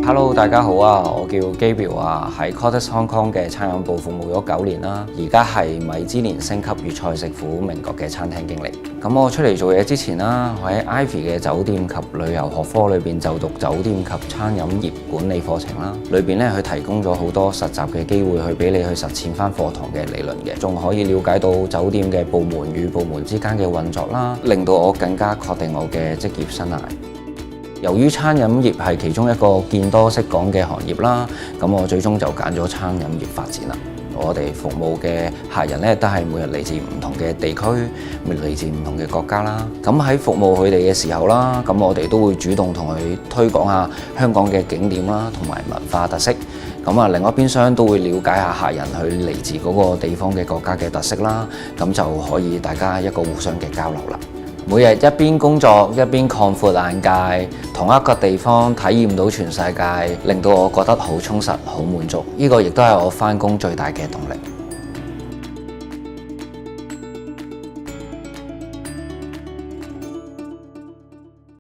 Hello， 大家好啊！我叫 Gabriel 啊，喺 Cottage Hong Kong 嘅餐飲部服務咗9年啦，而家係米芝蓮星級粵菜食府名國嘅餐廳經理。咁我出嚟做嘢之前啦，我喺 Ivy 嘅酒店及旅遊學科裏邊就讀酒店及餐飲業管理課程啦。裏邊咧佢提供咗好多實習嘅機會去俾你去實踐翻課堂嘅理論嘅，仲可以了解到酒店嘅部門與部門之間嘅運作啦，令到我更加確定我嘅職業生涯。由於餐飲業係其中一個見多識廣嘅行業啦，咁我最終就揀咗餐飲業發展啦。我哋服務嘅客人咧都係每日嚟自唔同嘅地區，嚟自唔同嘅國家啦。咁喺服務佢哋嘅時候啦，咁我哋都會主動同佢推廣下香港嘅景點啦，同埋文化特色。咁啊，另外一邊廂都會了解下客人佢嚟自嗰個地方嘅國家嘅特色啦，咁就可以大家一個互相嘅交流啦。每日一邊工作一邊擴闊眼界，同一個地方體驗到全世界，令到我覺得好充實、好滿足。呢個亦都係我返工最大嘅動力。